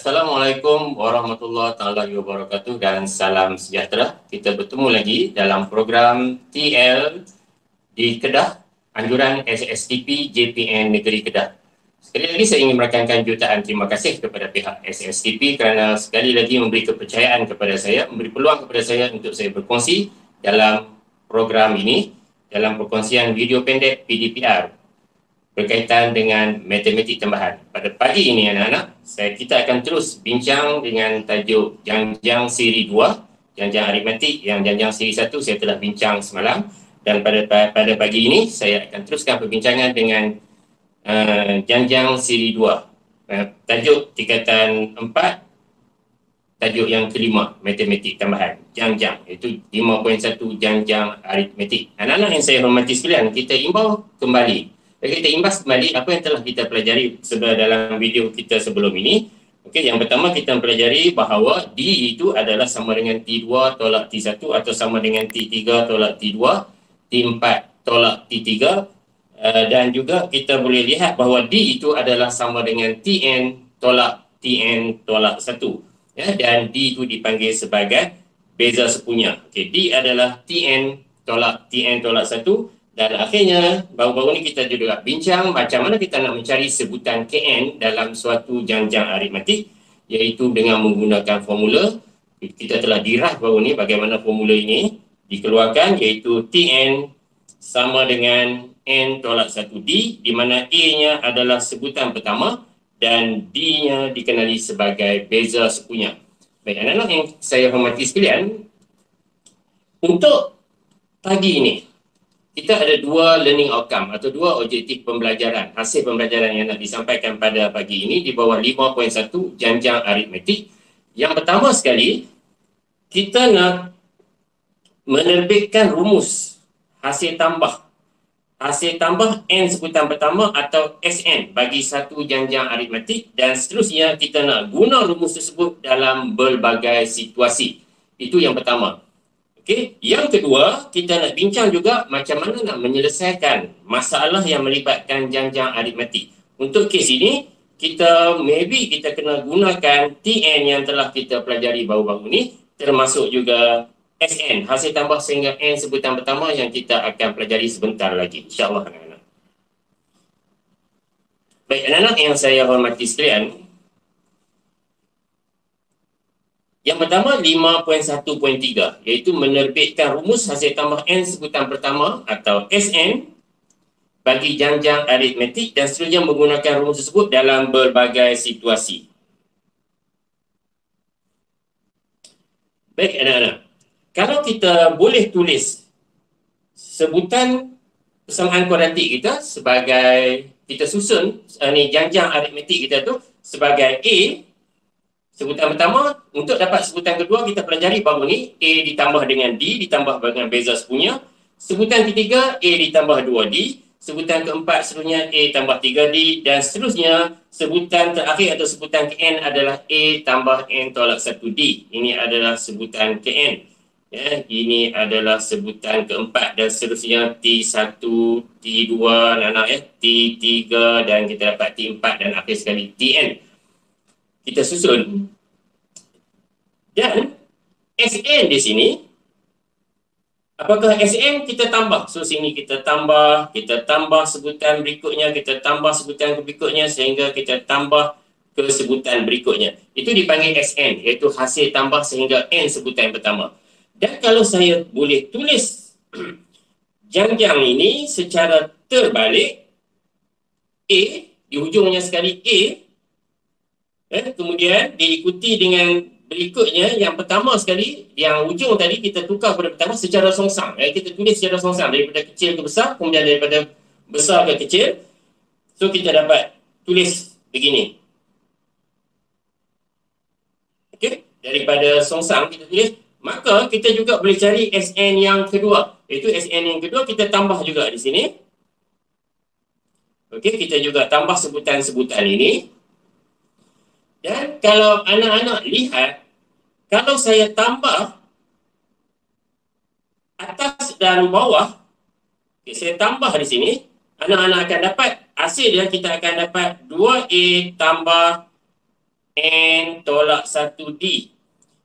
Assalamualaikum warahmatullahi taala wabarakatuh dan salam sejahtera. Kita bertemu lagi dalam program TL di Kedah, anjuran SSTP JPN Negeri Kedah. Sekali lagi saya ingin merakamkan jutaan terima kasih kepada pihak SSTP kerana sekali lagi memberi kepercayaan kepada saya, memberi peluang kepada saya untuk saya berkongsi dalam program ini, dalam perkongsian video pendek PDPR berkaitan dengan matematik tambahan. Pada pagi ini anak-anak, kita akan terus bincang dengan tajuk Janjang Siri 2, Janjang Aritmetik, yang Janjang Siri 1 saya telah bincang semalam, dan pada pagi ini saya akan teruskan perbincangan dengan Janjang Siri 2. Tajuk tingkatan 4, tajuk yang kelima, matematik tambahan, Janjang, iaitu 5.1 Janjang Aritmetik. Anak-anak yang saya hormati sekalian, kita imbau kembali. Kita imbas kembali apa yang telah kita pelajari dalam video kita sebelum ini. Okey, yang pertama kita mempelajari bahawa D itu adalah sama dengan T2 tolak T1 atau sama dengan T3 tolak T2, T4 tolak T3, dan juga kita boleh lihat bahawa D itu adalah sama dengan Tn tolak Tn tolak 1. Ya, dan D itu dipanggil sebagai beza sepunya. Okey, D adalah Tn tolak 1. Dan akhirnya, baru-baru ni kita juga bincang macam mana kita nak mencari sebutan Kn dalam suatu janjang aritmetik, iaitu dengan menggunakan formula. Kita telah dirah baru ni bagaimana formula ini dikeluarkan, iaitu Tn sama dengan N tolak 1D, di mana A-nya adalah sebutan pertama dan D-nya dikenali sebagai beza sepunya. Baik, anak-anak yang saya hormati sekalian, untuk pagi ini, kita ada dua learning outcome atau dua objektif pembelajaran, hasil pembelajaran yang nak disampaikan pada pagi ini di bawah 5.1 Janjang Aritmetik. Yang pertama sekali, kita nak menerbitkan rumus hasil tambah N sebutan pertama atau Sn bagi satu janjang aritmetik, dan seterusnya kita nak guna rumus tersebut dalam berbagai situasi. Itu yang pertama. Okey, yang kedua, kita nak bincang juga macam mana nak menyelesaikan masalah yang melibatkan janjang aritmetik. Untuk kes ini, kita kena gunakan Tn yang telah kita pelajari baru-baru ni, termasuk juga Sn, hasil tambah sehingga N sebutan pertama yang kita akan pelajari sebentar lagi, insya-Allah anak-anak. Baik, anak-anak yang saya hormati sekalian, yang pertama 5.1.3, iaitu menerbitkan rumus hasil tambah N sebutan pertama atau Sn bagi janjang aritmetik, dan seterusnya menggunakan rumus tersebut dalam berbagai situasi. Baik anak-anak, kalau kita boleh tulis sebutan persamaan kuadratik kita sebagai, kita susun janjang aritmetik kita tu sebagai A. Sebutan pertama, untuk dapat sebutan kedua kita pelajari baru ni, A ditambah dengan D ditambah dengan beza sepunya. Sebutan ketiga, A ditambah 2D. Sebutan keempat seterusnya A tambah 3D, dan seterusnya sebutan terakhir atau sebutan Kn adalah A tambah N tolak 1D. Ini adalah sebutan Kn. Ya, ini adalah sebutan keempat, dan seterusnya T1, T2, T3, dan kita dapat T4 dan akhir sekali Tn. Kita susun, dan Sn di sini, apakah Sn kita tambah? So sini kita tambah sebutan berikutnya, kita tambah sebutan berikutnya sehingga kita tambah ke sebutan berikutnya. Itu dipanggil Sn, iaitu hasil tambah sehingga N sebutan pertama. Dan kalau saya boleh tulis janjang ini secara terbalik, A di hujungnya sekali A, kemudian diikuti dengan berikutnya, yang pertama sekali, yang ujung tadi kita tukar pada pertama secara songsang. Kita tulis secara songsang daripada kecil ke besar, kemudian daripada besar ke kecil. So kita dapat tulis begini. Okey, daripada songsang kita tulis, maka kita juga boleh cari Sn yang kedua. Iaitu Sn yang kedua kita tambah juga di sini. Okey, kita juga tambah sebutan-sebutan ini. Dan kalau anak-anak lihat, kalau saya tambah atas dan bawah, saya tambah di sini, anak-anak akan dapat hasil dia, kita akan dapat 2A tambah N tolak 1D.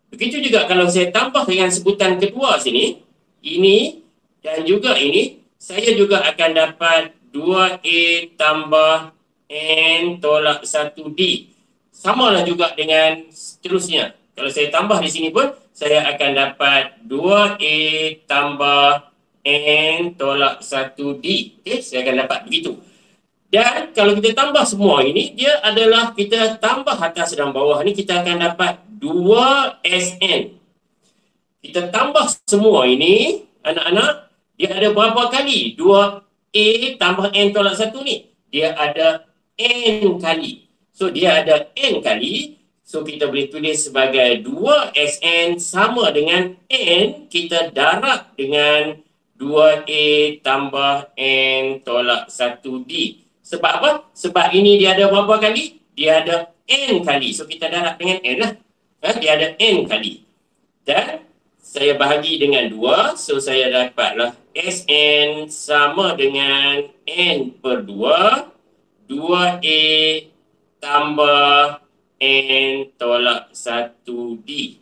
Begitu juga kalau saya tambah dengan sebutan kedua sini, ini dan juga ini, saya juga akan dapat 2A tambah N tolak 1D. Samalah juga dengan seterusnya. Kalau saya tambah di sini pun, saya akan dapat 2A tambah N tolak 1D. Okay, saya akan dapat begitu. Dan kalau kita tambah semua ini, dia adalah kita tambah atas dan bawah ni, kita akan dapat 2SN. Kita tambah semua ini, anak-anak, dia ada berapa kali? 2A tambah N tolak 1 ni. Dia ada N kali. So, dia ada N kali. So, kita boleh tulis sebagai 2SN sama dengan N kita darab dengan 2A tambah N tolak 1D. Sebab apa? Sebab ini dia ada berapa kali? Dia ada N kali. So, kita darab dengan N lah. Dia ada N kali. Dan saya bahagi dengan 2. So, saya dapatlah SN sama dengan N per 2. 2A tambah N tolak 1D.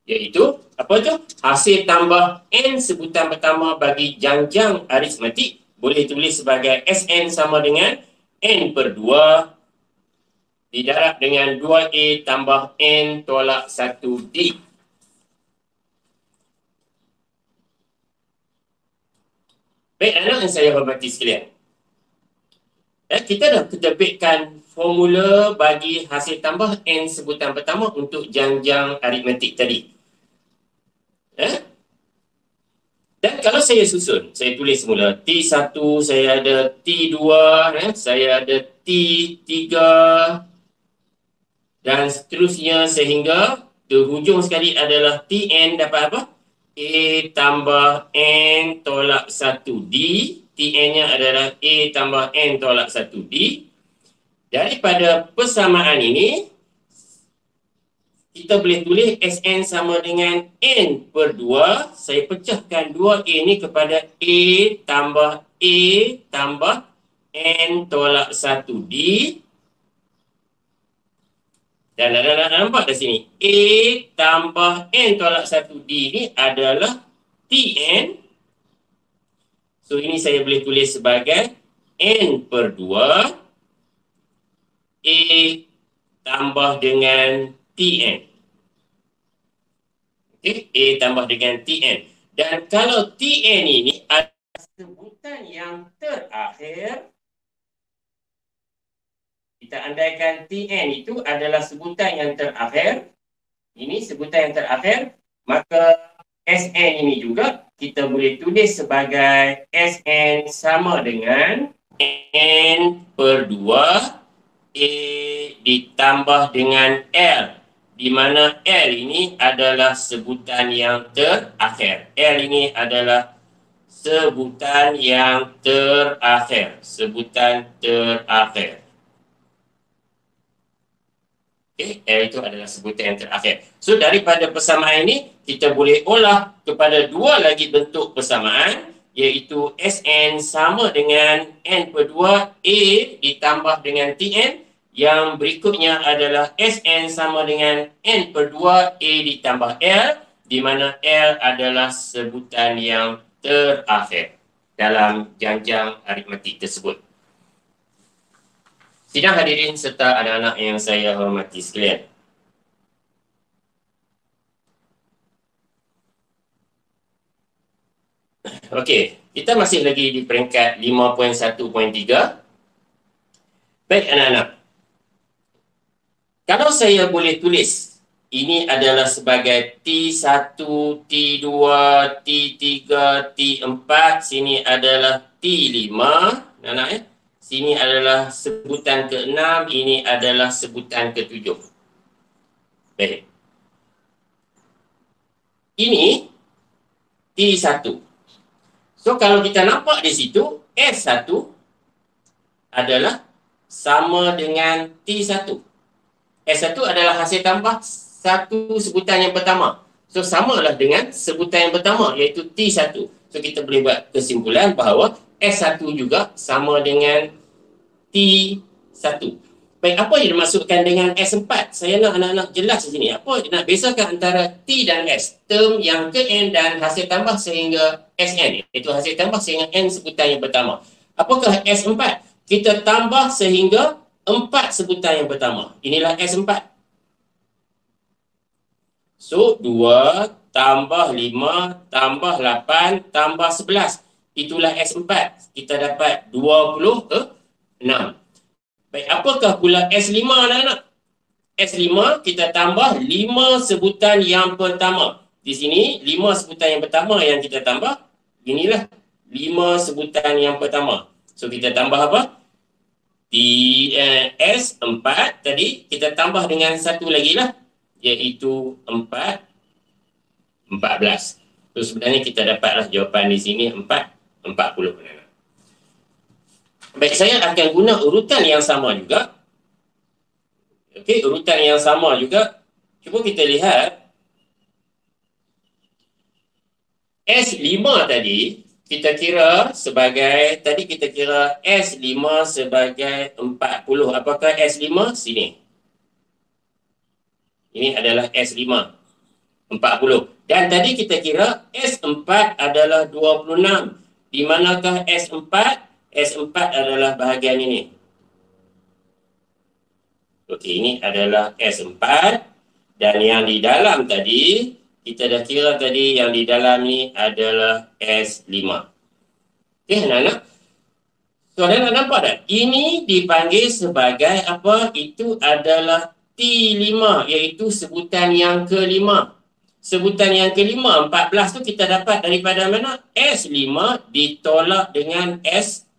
Iaitu, apa tu? Hasil tambah N sebutan pertama bagi janjang aritmetik boleh tulis sebagai SN sama dengan N per 2 didarab dengan 2A tambah N tolak 1D. Baik, anak yang saya hormati sekalian. Kita dah terbitkan formula bagi hasil tambah N sebutan pertama untuk janjang aritmetik tadi. Dan kalau saya susun, saya tulis semula T1, saya ada T2, saya ada T3 dan seterusnya sehingga di hujung sekali adalah Tn dapat apa? A tambah N tolak 1D. Tn-nya adalah A tambah N tolak 1D. Daripada persamaan ini, kita boleh tulis Sn sama dengan N per 2. Saya pecahkan 2A ni kepada A tambah N tolak 1D. Dan ada nampak di sini. A tambah N tolak 1D ni adalah Tn. So, ini saya boleh tulis sebagai N per 2. A tambah dengan Tn. Okay, A tambah dengan Tn. Dan kalau Tn ini adalah sebutan yang terakhir, kita andaikan Tn itu adalah sebutan yang terakhir, ini sebutan yang terakhir, maka Sn ini juga kita boleh tulis sebagai Sn sama dengan N per 2 A ditambah dengan L, di mana L ini adalah sebutan yang terakhir. L ini adalah sebutan yang terakhir. Sebutan terakhir. Okay, L itu adalah sebutan yang terakhir. So, daripada persamaan ini, kita boleh olah kepada dua lagi bentuk persamaan, iaitu Sn sama dengan N per 2 A ditambah dengan Tn. Yang berikutnya adalah Sn sama dengan N per 2 A ditambah L, di mana L adalah sebutan yang terakhir dalam janjang aritmetik tersebut. Sidang hadirin serta anak-anak yang saya hormati sekalian. Okey, kita masih lagi di peringkat 5.1.3. Baik anak-anak. Kalau saya boleh tulis, ini adalah sebagai T1, T2, T3, T4. Sini adalah T5. Anak-anak ya. Sini adalah sebutan ke-6. Ini adalah sebutan ke-7. Baik. Ini T1. So, kalau kita nampak di situ, S1 adalah sama dengan T1. S1 adalah hasil tambah satu sebutan yang pertama. So, samalah dengan sebutan yang pertama, iaitu T1. So, kita boleh buat kesimpulan bahawa S1 juga sama dengan T1. Baik, apa yang dimaksudkan dengan S4? Saya nak anak-anak jelas di sini. Apa nak bezakan antara T dan S? Term yang ke N dan hasil tambah sehingga SN. Itu hasil tambah sehingga N sebutan yang pertama. Apakah S4? Kita tambah sehingga 4 sebutan yang pertama. Inilah S4. So, 2 tambah 5 tambah 8 tambah 11. Itulah S4. Kita dapat 26. Baik, apakah pula S5 anak-anak? S5 kita tambah 5 sebutan yang pertama. Di sini 5 sebutan yang pertama yang kita tambah. Inilah 5 sebutan yang pertama. So kita tambah apa? S4 tadi kita tambah dengan satu lagi lah, iaitu 14. So sebenarnya kita dapatlah jawapan di sini 40 anak-anak. Baik, saya akan guna urutan yang sama juga. Okey, urutan yang sama juga. Cuba kita lihat. S5 tadi, kita kira sebagai, tadi kita kira S5 sebagai 40. Apakah S5? Sini. Ini adalah S5. 40. Dan tadi kita kira S4 adalah 26. Di manakah S4? S4 adalah bahagian ini. Okey, ini adalah S4. Dan yang di dalam tadi, kita dah kira tadi yang di dalam ni adalah S5. Okey, anak-anak. So, anak-anak nampak tak? Ini dipanggil sebagai apa? Itu adalah T5, iaitu sebutan yang kelima. Sebutan yang kelima, 14 tu kita dapat daripada mana? S5 ditolak dengan S4.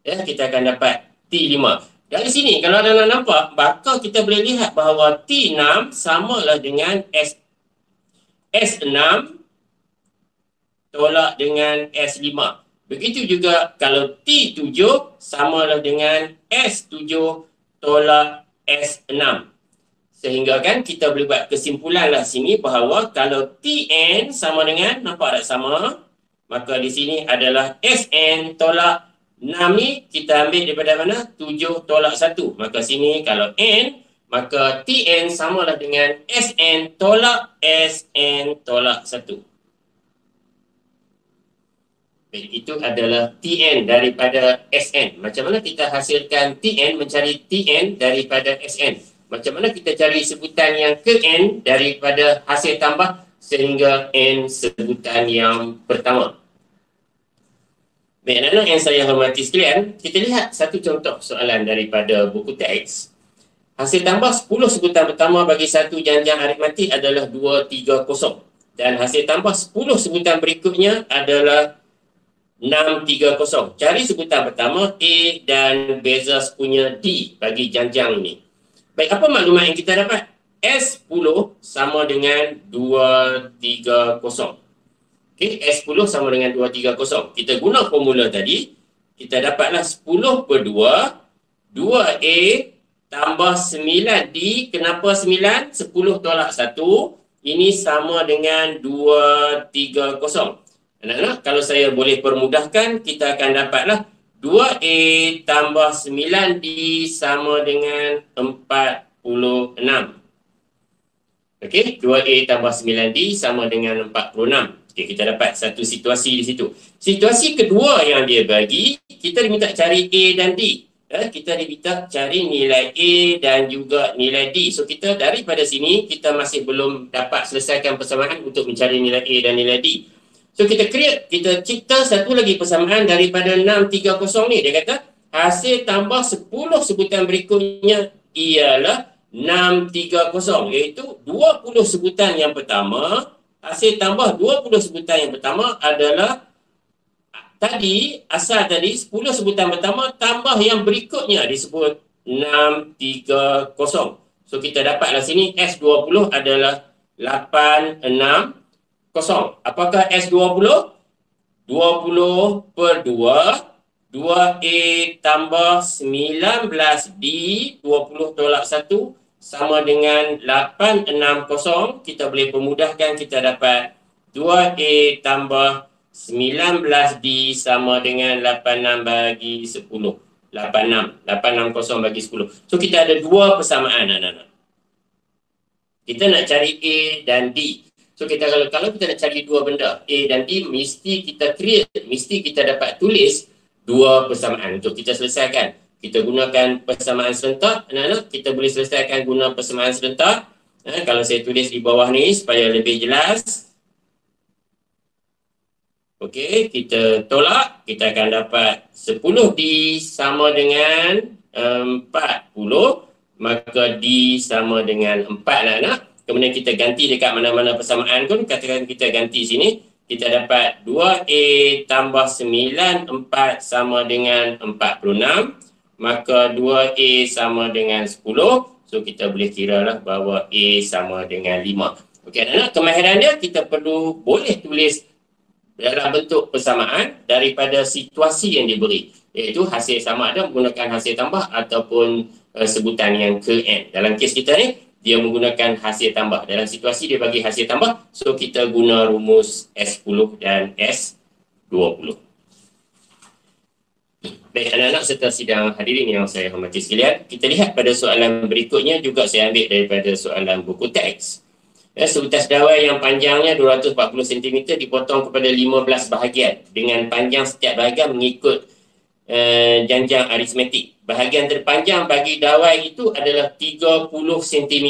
Ya, kita akan dapat T5. Dari sini, kalau anda nampak, maka kita boleh lihat bahawa T6 samalah dengan S6 tolak dengan S5. Begitu juga kalau T7 samalah dengan S7 tolak S6. Sehingga kan kita boleh buat kesimpulan lah sini bahawa kalau Tn sama dengan, nampak tak sama? Maka di sini adalah Sn tolak 6 ni kita ambil daripada mana? 7 tolak 1. Maka sini kalau N, maka Tn samalah dengan Sn tolak Sn tolak 1. Baik, itu adalah Tn daripada Sn. Macam mana kita hasilkan Tn mencari Tn daripada Sn? Macam mana kita cari sebutan yang ke N daripada hasil tambah sehingga N sebutan yang pertama? Baik, anak-anak yang saya hormati sekalian, kita lihat satu contoh soalan daripada buku teks. Hasil tambah 10 sebutan pertama bagi satu janjang aritmatik adalah 230. Dan hasil tambah 10 sebutan berikutnya adalah 630. Cari sebutan pertama A dan beza punya D bagi janjang ini. Baik, apa maklumat yang kita dapat? S10 sama dengan 230. Okay, S10 sama dengan 230. Kita guna formula tadi, kita dapatlah 10 per 2, 2A tambah 9D. Kenapa 9? 10 tolak 1. Ini sama dengan 230. Anak-anak, kalau saya boleh permudahkan, kita akan dapatlah 2A tambah 9D sama dengan 46. Okey, 2A tambah 9D sama dengan 46. Okey, kita dapat satu situasi di situ. Situasi kedua yang dia bagi, kita diminta cari A dan D. Kita diminta cari nilai A dan juga nilai D. So, kita daripada sini, kita masih belum dapat selesaikan persamaan untuk mencari nilai A dan nilai D. So, kita cipta satu lagi persamaan daripada 630 ni. Dia kata, hasil tambah 10 sebutan berikutnya ialah 630, iaitu 20 sebutan yang pertama. Hasil tambah 20 sebutan yang pertama adalah tadi, asal tadi 10 sebutan pertama tambah yang berikutnya disebut 630. So kita dapatlah sini S20 adalah 860. Apakah S20? 20 per 2, 2A tambah 19D, 20 tolak 1, sama dengan 860. Kita boleh pemudahkan, kita dapat 2A tambah 19D sama dengan 86 bagi 10. 86. 860 bagi 10. So kita ada dua persamaan anak-anak. Kita nak cari A dan D. So kita kalau kita nak cari dua benda A dan D, mesti kita create, mesti kita dapat tulis dua persamaan. Untuk kita selesaikan, kita gunakan persamaan serentak. Anak-anak, kita boleh selesaikan guna persamaan serentak. Kalau saya tulis di bawah ni supaya lebih jelas. Okey, kita tolak, kita akan dapat 10D sama dengan 40, maka D sama dengan 4 anak-anak. Kemudian kita ganti dekat mana-mana persamaan pun, katakan kita ganti sini, kita dapat 2A tambah 9, 4 sama dengan 46, maka 2A sama dengan 10, so kita boleh kira lah bahawa A sama dengan 5. Okey anak-anak, kemahiran dia kita perlu boleh tulis dalam bentuk persamaan daripada situasi yang diberi, iaitu hasil sama ada menggunakan hasil tambah ataupun sebutan yang ke N. Dalam kes kita ni, dia menggunakan hasil tambah. Dalam situasi dia bagi hasil tambah, so kita guna rumus S10 dan S20. Baik anak-anak serta sidang hadirin yang saya hormati sekalian, kita lihat pada soalan berikutnya juga saya ambil daripada soalan buku teks. Seutas dawai yang panjangnya 240 cm dipotong kepada 15 bahagian dengan panjang setiap bahagian mengikut janjang aritmetik. Bahagian terpanjang bagi dawai itu adalah 30 cm.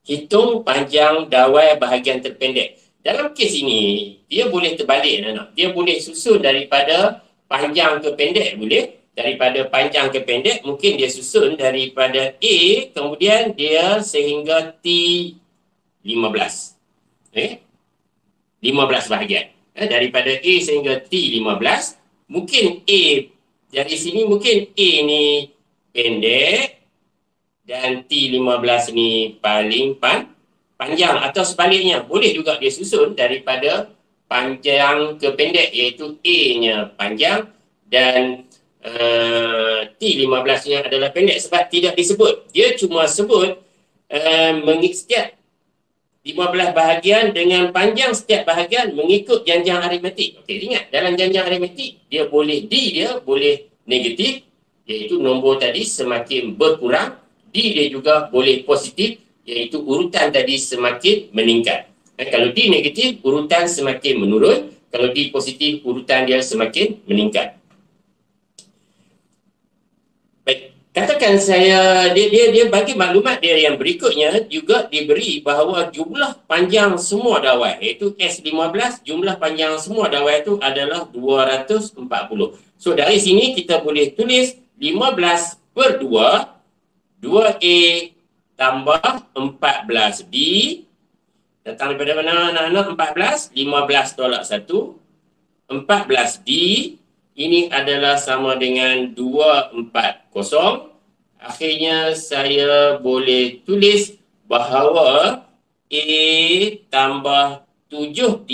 Hitung panjang dawai bahagian terpendek. Dalam kes ini, dia boleh terbalik anak-anak. Dia boleh susun daripada panjang ke pendek, boleh. Daripada panjang ke pendek, mungkin dia susun daripada A, kemudian dia sehingga T15. 15 bahagian. Daripada A sehingga T15, mungkin A dari sini, mungkin A ni pendek dan T15 ni paling panjang, atau sebaliknya. Boleh juga dia susun daripada panjang ke pendek, iaitu A-nya panjang dan T15 nya adalah pendek, sebab tidak disebut. Dia cuma sebut setiap 15 bahagian dengan panjang setiap bahagian mengikut janjang aritmetik. Okey, ingat dalam janjang aritmetik dia boleh D dia boleh negatif, iaitu nombor tadi semakin berkurang. D dia juga boleh positif, iaitu urutan tadi semakin meningkat. Kalau D negatif, urutan semakin menurun. Kalau D positif, urutan dia semakin meningkat. Baik. Katakan dia bagi maklumat dia yang berikutnya juga diberi bahawa jumlah panjang semua dawai, iaitu S15, jumlah panjang semua dawai itu adalah 240. So dari sini kita boleh tulis 15/2, 2A tambah 14D. Datang daripada mana anak-anak? 14, 15 tolak 1, 14D. Ini adalah sama dengan 240. Akhirnya saya boleh tulis bahawa A tambah 7D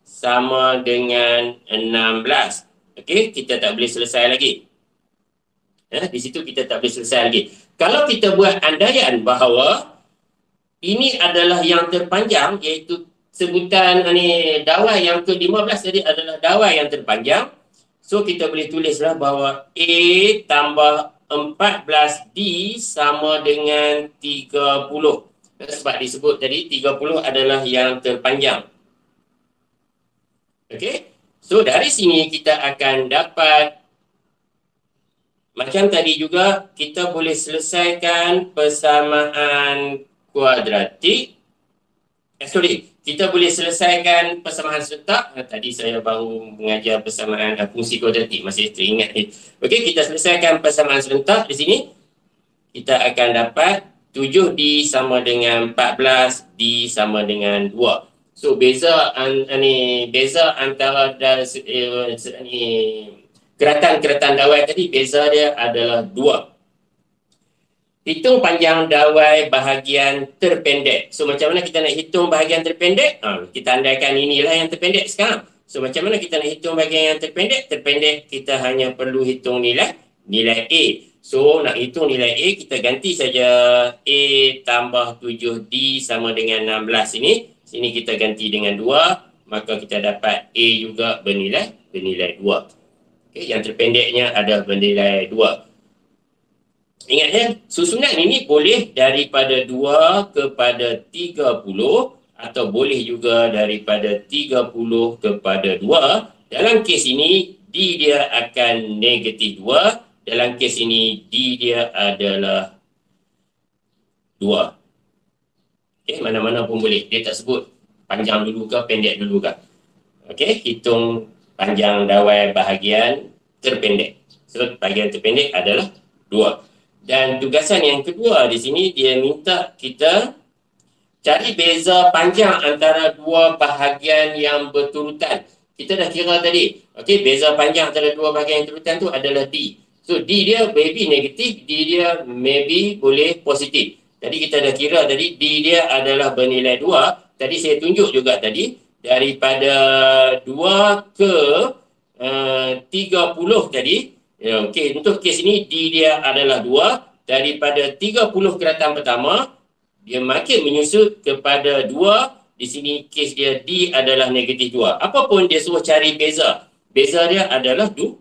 sama dengan 16. Okey, kita tak boleh selesai lagi. Di situ kita tak boleh selesai lagi. Kalau kita buat andaian bahawa ini adalah yang terpanjang, iaitu sebutan dawai yang ke-15 tadi adalah dawai yang terpanjang. So kita boleh tulislah bahawa A tambah 14D sama dengan 30. Sebab disebut tadi 30 adalah yang terpanjang. Okey. So dari sini kita akan dapat, macam tadi juga, kita boleh selesaikan persamaan kuadratik. Kita boleh selesaikan persamaan serentak. Tadi saya baru mengajar persamaan fungsi kuadratik, masih teringat. Okey, kita selesaikan persamaan serentak di sini. Kita akan dapat 7D sama dengan 14, D sama dengan 2. So beza antara keratan dawai tadi, beza dia adalah 2. Hitung panjang dawai bahagian terpendek. So macam mana kita nak hitung bahagian terpendek? Kita andaikan inilah yang terpendek sekarang. So macam mana kita nak hitung bahagian yang terpendek? Terpendek kita hanya perlu hitung nilai A. So nak hitung nilai A, kita ganti saja A tambah 7D sama dengan 16 ini. Sini kita ganti dengan 2, maka kita dapat A juga bernilai 2. Okay, yang terpendeknya ada bernilai 2. Ingat ya, susunan ini boleh daripada 2 kepada 30 atau boleh juga daripada 30 kepada 2. Dalam kes ini, D dia akan negatif 2. Dalam kes ini, D dia adalah 2. Okay, mana-mana pun boleh. Dia tak sebut panjang dulu ke pendek dulu ke. Okay, hitung panjang dawai bahagian terpendek. So, bahagian terpendek adalah 2. Dan tugasan yang kedua di sini, dia minta kita cari beza panjang antara dua bahagian yang berturutan. Kita dah kira tadi. Okey, beza panjang antara dua bahagian yang berturutan tu adalah D. So, D dia maybe negatif, D dia maybe boleh positif. Tadi kita dah kira tadi, D dia adalah bernilai 2. Tadi saya tunjuk juga tadi, daripada 2 ke 30 tadi. Okey, untuk kes ini D dia adalah 2. Daripada 30 keratan pertama, dia makin menyusut kepada 2. Di sini kes dia D adalah negatif 2. Apapun dia suruh cari beza. Beza dia adalah 2.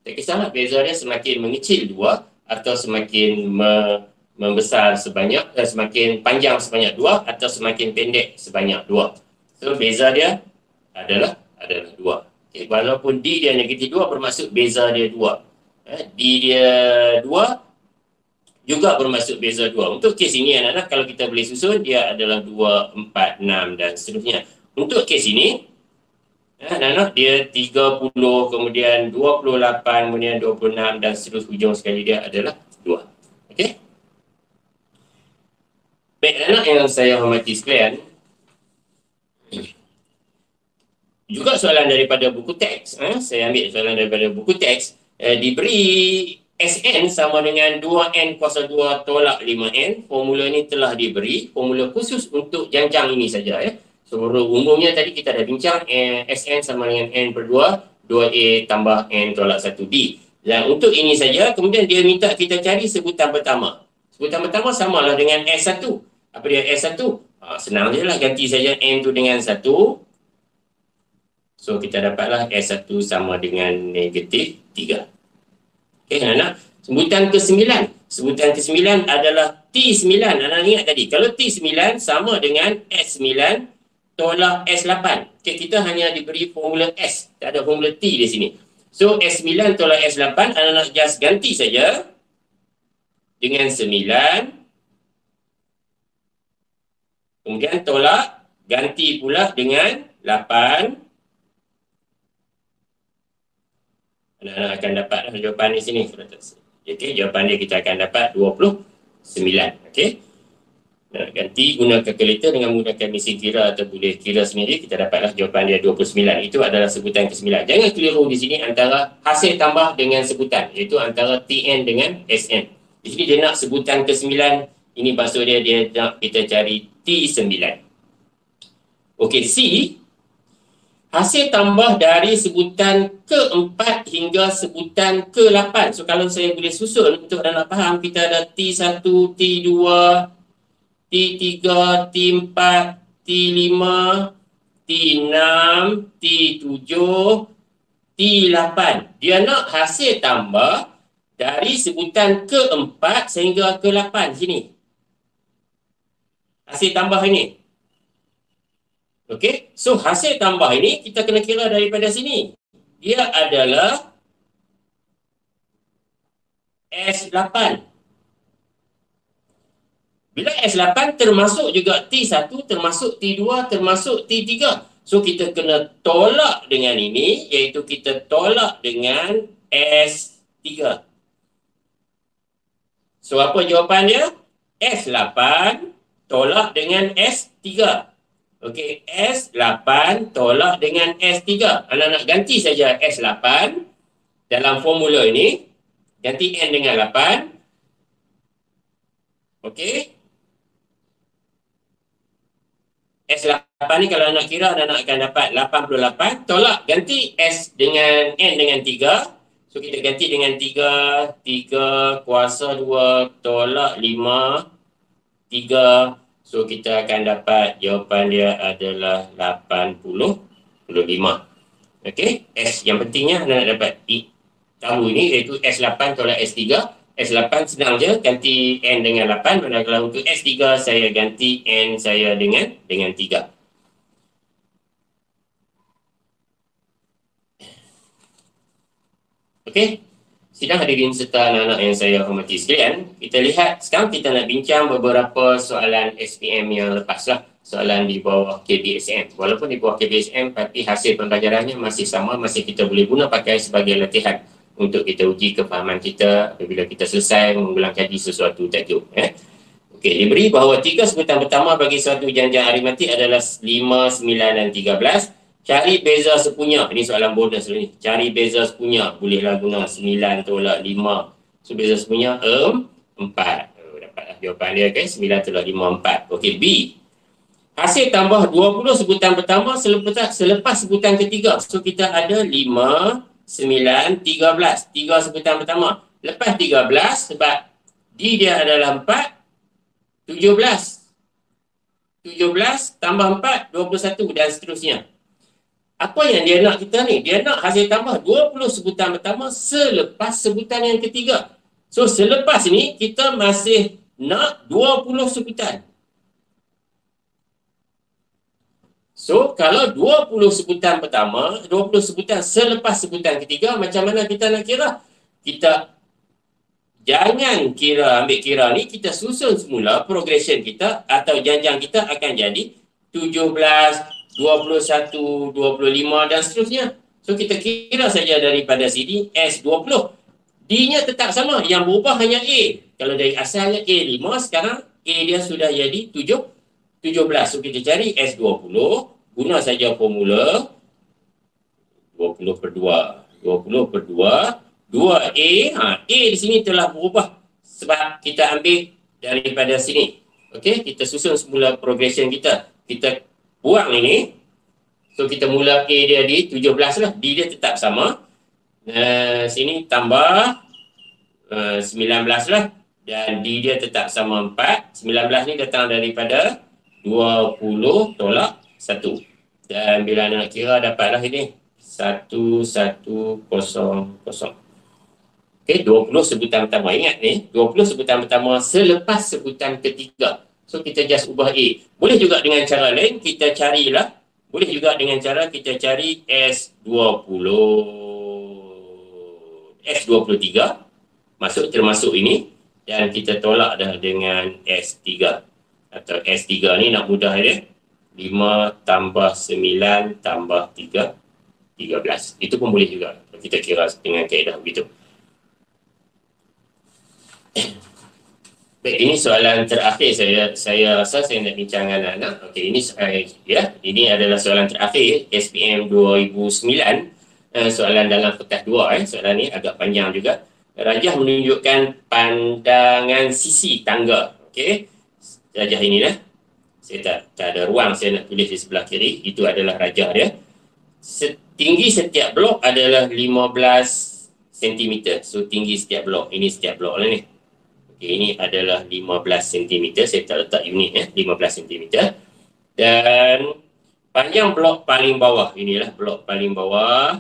Tak kisahlah beza dia semakin mengecil 2 atau semakin membesar sebanyak, semakin panjang sebanyak 2 atau semakin pendek sebanyak 2. So beza dia adalah 2. Okay, walaupun D dia negatif 2 bermaksud beza dia 2. D dia 2 juga bermaksud beza 2. Untuk kes ini anak-anak, kalau kita boleh susun, dia adalah 2, 4, 6 dan seterusnya. Untuk kes ini, anak-anak dia 30, kemudian 28, kemudian 26 dan seterusnya, ujung sekali dia adalah 2. Okey? Baik anak-anak yang saya hormati sekalian, juga soalan daripada buku teks. Saya ambil soalan daripada buku teks. Diberi Sn sama dengan 2n kuasa 2 tolak 5n. Formula ini telah diberi. Formula khusus untuk janjang ini saja. So, umumnya tadi kita dah bincang Sn sama dengan n per 2, 2a tambah n tolak 1d. Dan untuk ini saja, kemudian dia minta kita cari sebutan pertama. Sebutan pertama samalah dengan S1. Apa dia S1? Senang je lah, ganti saja n tu dengan 1. So, kita dapatlah S1 sama dengan negatif 3. Okey, anak-anak. Sebutan ke-9. Sebutan ke-9 adalah T9. Anak ingat tadi, kalau T9 sama dengan S9 tolak S8. Okey, kita hanya diberi formula S. Tak ada formula T di sini. So, S9 tolak S8, anak-anak just ganti saja dengan 9. Kemudian tolak, ganti pula dengan 8. Anak-anak akan dapat jawapan di sini. Okey, jawapan dia kita akan dapat 29. Okey. Ganti guna kalkulator dengan menggunakan mesin kira atau boleh kira sendiri, kita dapatlah jawapan dia 29. Itu adalah sebutan ke-9. Jangan keliru di sini antara hasil tambah dengan sebutan, iaitu antara Tn dengan Sn. Di sini dia nak sebutan ke-9. Ini maksud dia nak kita cari T9. Okey, C. Hasil tambah dari sebutan ke-4 hingga sebutan ke-8. So, kalau saya boleh susun untuk anda faham, kita ada T1, T2, T3, T4, T5, T6, T7, T8. Dia nak hasil tambah dari sebutan ke-4 sehingga ke-8 sini. Hasil tambah ini. Okey, so hasil tambah ini kita kena kira daripada sini. Dia adalah S8. Bila S8 termasuk juga T1, termasuk T2, termasuk T3. So kita kena tolak dengan ini, iaitu kita tolak dengan S3. So apa jawapan dia? S8 tolak dengan S3. Okey, S8 tolak dengan S3. Anak-anak ganti saja S8 dalam formula ini. Ganti N dengan 8. Okey. S8 ni kalau anak kira, anak akan dapat 88. Tolak, ganti S dengan N dengan 3. So, kita ganti dengan 3. 3 kuasa 2 tolak 5. 3. So, kita akan dapat jawapan dia adalah 85. Okey, S yang pentingnya anda nak dapat tahu ini iaitu S8 tolak S3. S8 senang je, ganti N dengan 8. Manakala untuk S3 saya ganti N saya dengan 3. Okey, sidang hadirin serta anak-anak yang saya hormati sekalian, kita lihat sekarang kita nak bincang beberapa soalan SPM yang lepas lah. Soalan di bawah KBSM. Walaupun di bawah KBSM, tapi hasil pembelajarannya masih sama, masih kita boleh guna pakai sebagai latihan untuk kita uji kefahaman kita apabila kita selesai mengulang kaji sesuatu tajuk. Okey, diberi bahawa 3 sebutan pertama bagi suatu janjang aritmetik adalah 5, 9 dan 13. Cari beza sepunya. Ini soalan bonus ni. Cari beza sepunya. Bolehlah guna 9 tolak 5. So, beza sepunya 4. Dapatlah jawapan dia, kan? 9 tolak 5, 4. Okey, B. Hasil tambah 20 sebutan pertama selepas sebutan ketiga. So, kita ada 5, 9, 13. 3 sebutan pertama. Lepas 13, sebab D dia adalah 4, 17. 17 tambah 4, 21 dan seterusnya. Apa yang dia nak kita ni? Dia nak hasil tambah 20 sebutan pertama selepas sebutan yang ketiga. So, selepas ni kita masih nak 20 sebutan. So, kalau 20 sebutan pertama, 20 sebutan selepas sebutan ketiga, macam mana kita nak kira? Kita jangan ambil kira ni, kita susun semula progression kita atau janjang kita akan jadi 17, 21, 25 dan seterusnya. So, kita kira saja daripada sini S20. D-nya tetap sama. Yang berubah hanya A. Kalau dari asalnya A5, sekarang A dia sudah jadi 17. So, kita cari S20. Guna saja formula 20 per 2. 20 per 2. 2A. A di sini telah berubah sebab kita ambil daripada sini. Okey, kita susun semula progression kita. Kita buang ini. So, kita mula A dia di 17 lah. D dia tetap sama. Sini tambah 19 lah. Dan D dia tetap sama 4. 19 ni datang daripada 20 tolak 1. Dan bila anda nak kira, dapatlah ini 1100. Okey, 20 sebutan pertama. Ingat ni, 20 sebutan pertama selepas sebutan ketiga. So, kita just ubah A. Boleh juga dengan cara lain, kita carilah. Boleh juga dengan cara kita cari S20. S23 termasuk ini. Dan kita tolak dah dengan S3. Atau S3 ni nak mudah dia. 5 tambah 9 tambah 3, 13. Itu pun boleh juga. Kita kira dengan kaedah begitu. Baik, ini soalan terakhir saya rasa saya nak bincang dengan anak. Okey, ini adalah soalan terakhir SPM 2009. Soalan dalam kertas 2. Soalan ni agak panjang juga. Rajah menunjukkan pandangan sisi tangga. Okey. Rajah inilah. Saya tak ada ruang saya nak tulis di sebelah kiri. Itu adalah rajah dia. Tinggi setiap blok adalah 15 cm. So, tinggi setiap blok. Ini setiap blok lah ni. Okay, ini adalah 15 cm. Saya tak letak unit 15 cm. Dan panjang blok paling bawah. Inilah blok paling bawah.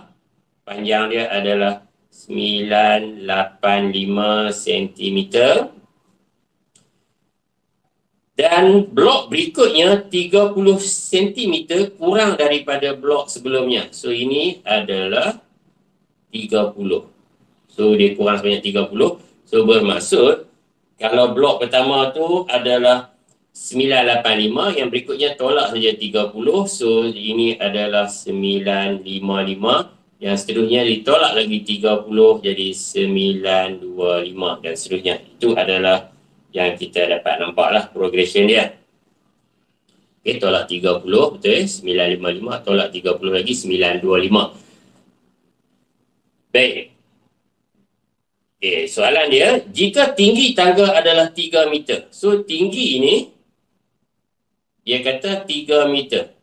Panjang dia adalah 985 cm. Dan blok berikutnya 30 cm kurang daripada blok sebelumnya. So, ini adalah 30. So, dia kurang sebanyak 30. So, bermaksud kalau blok pertama tu adalah 985, yang berikutnya tolak saja 30. So, ini adalah 955. Yang seterusnya ditolak lagi 30 jadi 925 dan seterusnya. Itu adalah yang kita dapat nampaklah progression dia. Okey, tolak 30, betul 955 tolak 30 lagi 925. Baik. Okey, soalan dia, jika tinggi tangga adalah 3 meter. So, tinggi ini dia kata 3 meter.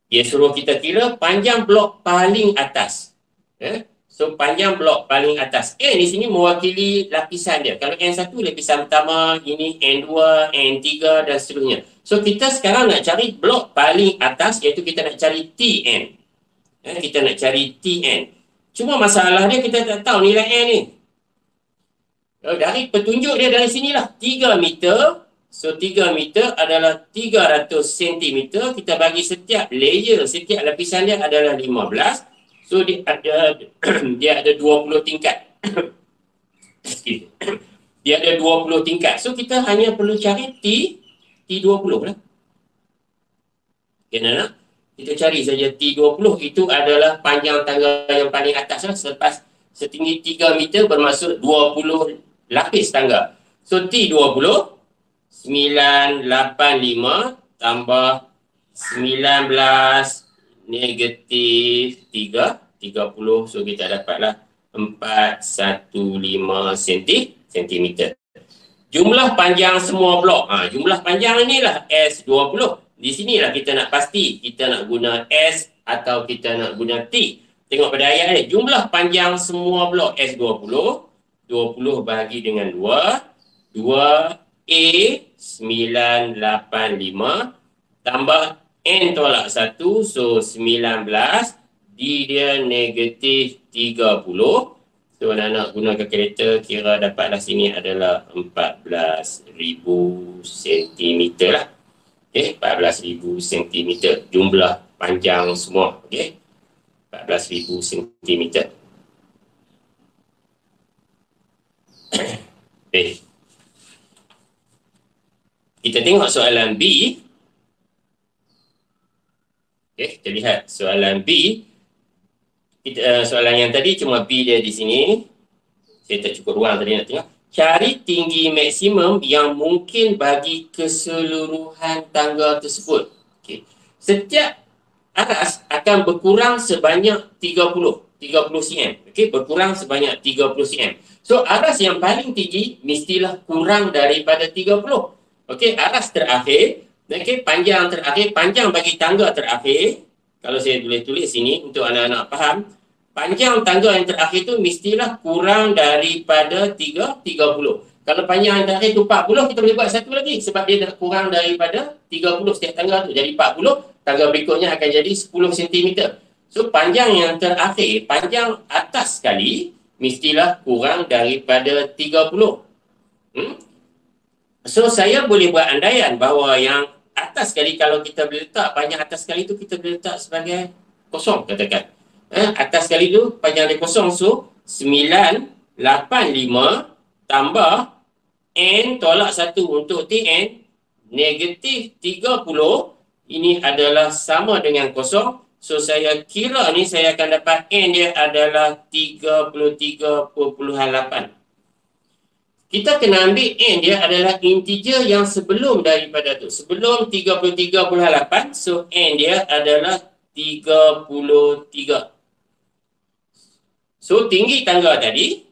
Dia suruh kita kira panjang blok paling atas. So panjang blok paling atas. N di sini mewakili lapisan dia. Kalau N1 lapisan pertama, ini N2, N3 dan seterusnya. So kita sekarang nak cari blok paling atas, iaitu kita nak cari Tn. Kita nak cari Tn. Cuma masalah dia kita tak tahu nilai N ni. Dari petunjuk dia dari sinilah 3 meter. So 3 meter adalah 300 cm. Kita bagi setiap layer, setiap lapisan dia adalah 15. So dia ada 20 tingkat. Dia ada 20 tingkat. So kita hanya perlu cari T20 lah. Kenapa? Kita cari saja T20. Itu adalah panjang tangga yang paling atas lah. Selepas setinggi 3 meter bermaksud 20 lapis tangga. So T20 985 tambah 19 negatif 3, 30. So kita dapatlah 415 cm. Jumlah panjang semua blok. Jumlah panjang inilah S20. Di sinilah kita nak pasti kita nak guna S atau kita nak guna T. Tengok pada ayat ni. Jumlah panjang semua blok S20. 20 bahagi dengan 2. 2A 985 tambah N tolak 1, so 19. D dia negatif 30. So anak-anak guna kalkulator, kira dapatlah sini adalah 14,000 cm lah. Okay, 14,000 cm jumlah panjang semua. Okay, 14,000 cm. Okay. Kita tengok soalan B. Okay, kita lihat soalan B. Soalan yang tadi cuma B dia di sini. Saya tak cukup ruang tadi nak tengok. Cari tinggi maksimum yang mungkin bagi keseluruhan tangga tersebut. Okay. Setiap aras akan berkurang sebanyak 30 cm. Okay, berkurang sebanyak 30 cm. So aras yang paling tinggi mestilah kurang daripada 30. Okay, aras terakhir. Okay, panjang terakhir, panjang bagi tangga terakhir. Kalau saya tulis sini untuk anak-anak faham, panjang tangga yang terakhir tu mestilah kurang daripada 30. Kalau panjang yang terakhir tu 40, kita boleh buat satu lagi sebab dia dah kurang daripada 30 setiap tangga tu. Jadi 40, tangga berikutnya akan jadi 10 cm. So panjang yang terakhir, panjang atas sekali mestilah kurang daripada 30. So saya boleh buat andaian bahawa yang atas sekali, kalau kita boleh letak panjang atas sekali tu, kita boleh letak sebagai kosong, katakan. Atas sekali tu panjang dia kosong, so 985 tambah N tolak 1 untuk Tn negatif 30. Ini adalah sama dengan kosong. So saya kira ni saya akan dapat N dia adalah 33.8. Kita kena ambil N dia adalah integer yang sebelum daripada tu. Sebelum 33.8, so N dia adalah 33. So tinggi tangga tadi,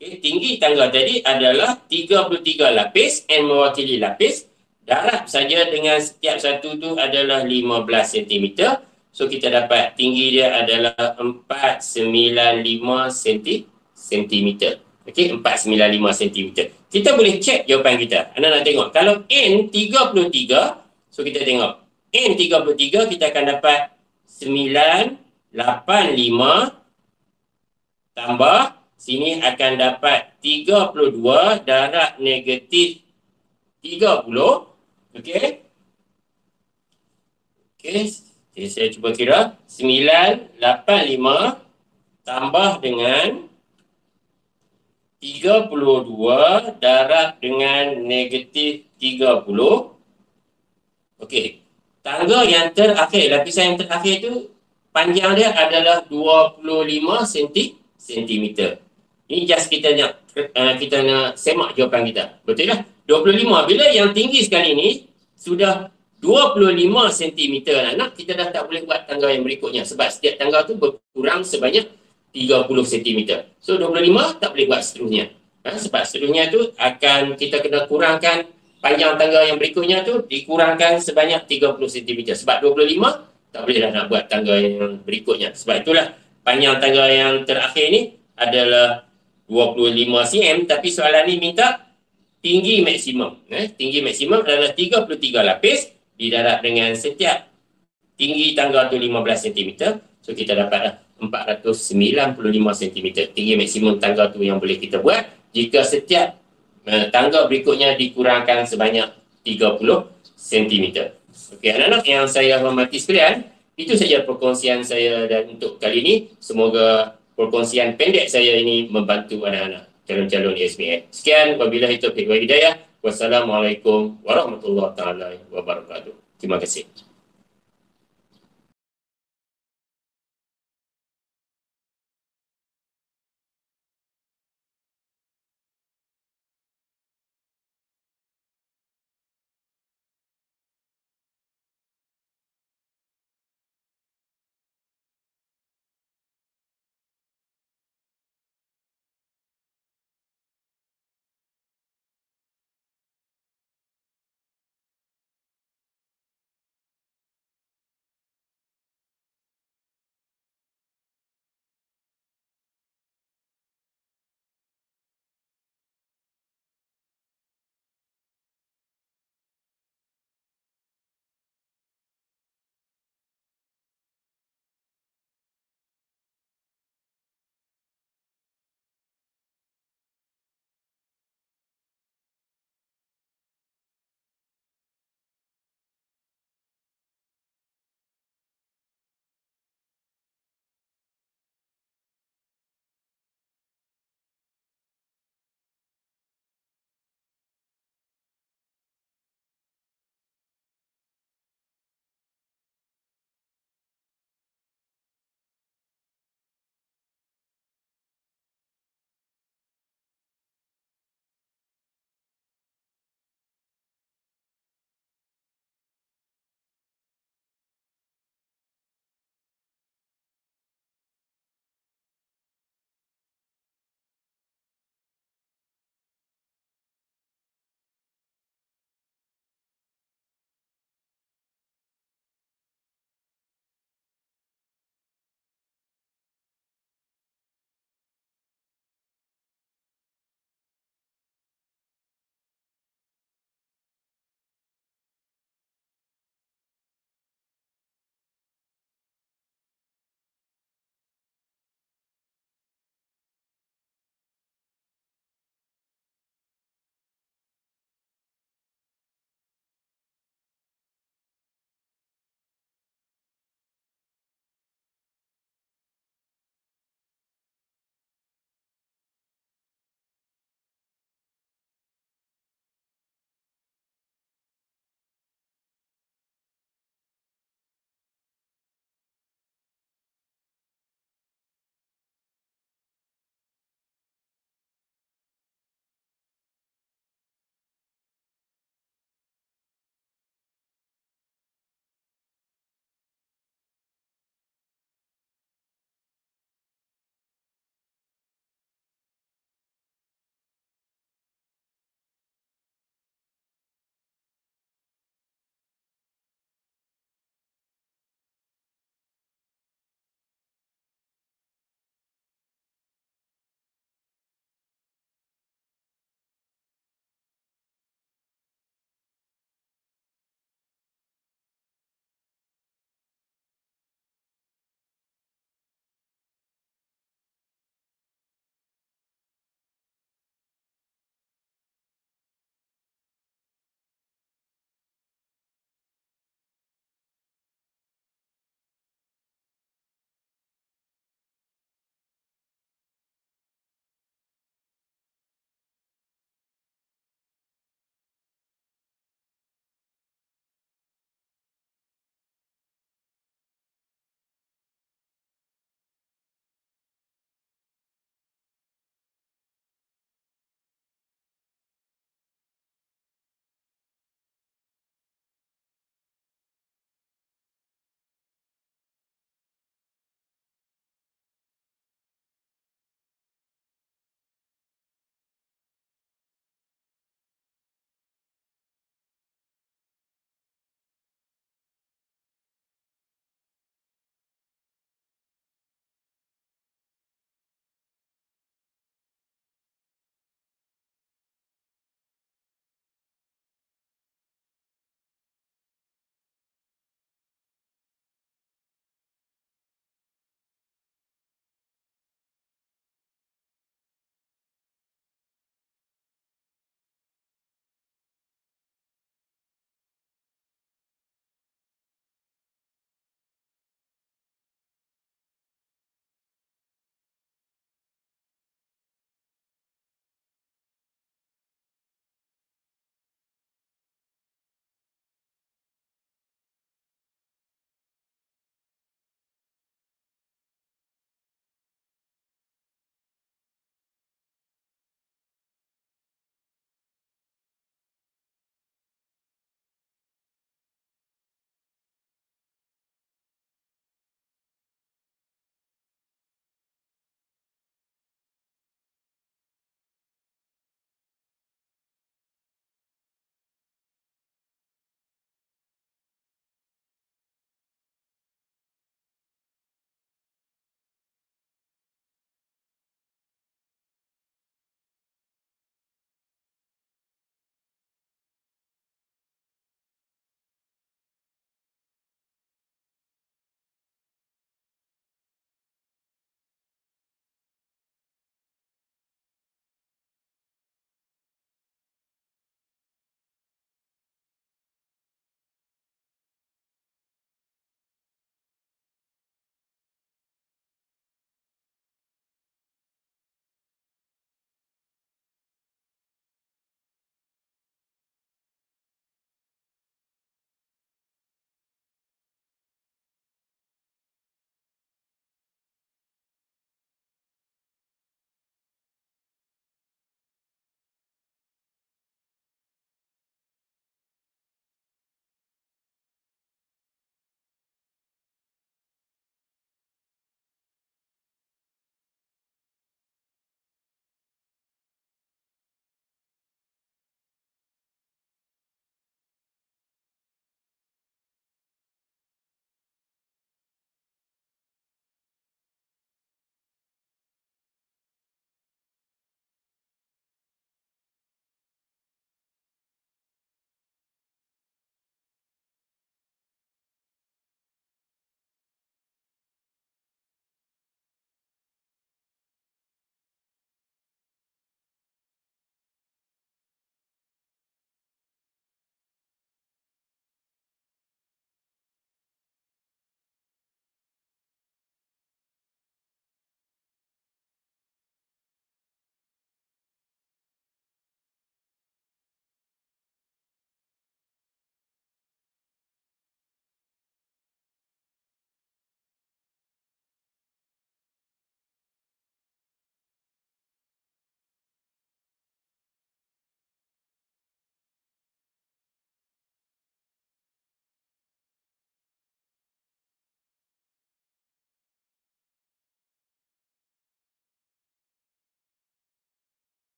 tinggi tangga tadi adalah 33 lapis, N mewakili lapis. Darab saja dengan setiap satu tu adalah 15 cm. So kita dapat tinggi dia adalah 495 cm. Okey, 495 cm. Kita boleh cek jawapan kita. Anda nak tengok. Kalau N 33, so kita tengok. N 33 kita akan dapat 985 tambah sini akan dapat 32 darab negatif 30. Okey. Okey, saya cuba kira. 985 tambah dengan 32 darab dengan negatif 30. Okey. Tangga yang terakhir, lapisan yang terakhir tu panjang dia adalah 25 cm. Ini just kita nak semak jawapan kita. Betul tak? 25. Bila yang tinggi sekali ni sudah 25 cm anak, kita dah tak boleh buat tangga yang berikutnya sebab setiap tangga tu berkurang sebanyak 30 cm. So 25 tak boleh buat seterusnya. Sebab seterusnya tu akan kita kena kurangkan panjang tangga yang berikutnya tu dikurangkan sebanyak 30 cm. Sebab 25 tak boleh dah nak buat tangga yang berikutnya. Sebab itulah panjang tangga yang terakhir ni adalah 25 cm, tapi soalan ni minta tinggi maksimum. Tinggi maksimum adalah 33 lapis didarab dengan setiap tinggi tangga tu 15 cm. So kita dapat 495 cm tinggi maksimum tangga tu yang boleh kita buat jika setiap tangga berikutnya dikurangkan sebanyak 30 cm. Okey, anak-anak yang saya hormati sekalian, itu saja perkongsian saya dan untuk kali ini. Semoga perkongsian pendek saya ini membantu anak-anak calon-calon SPM. Sekian, wabillahi taufiq wal hidayah. Wassalamualaikum warahmatullahi wabarakatuh. Terima kasih.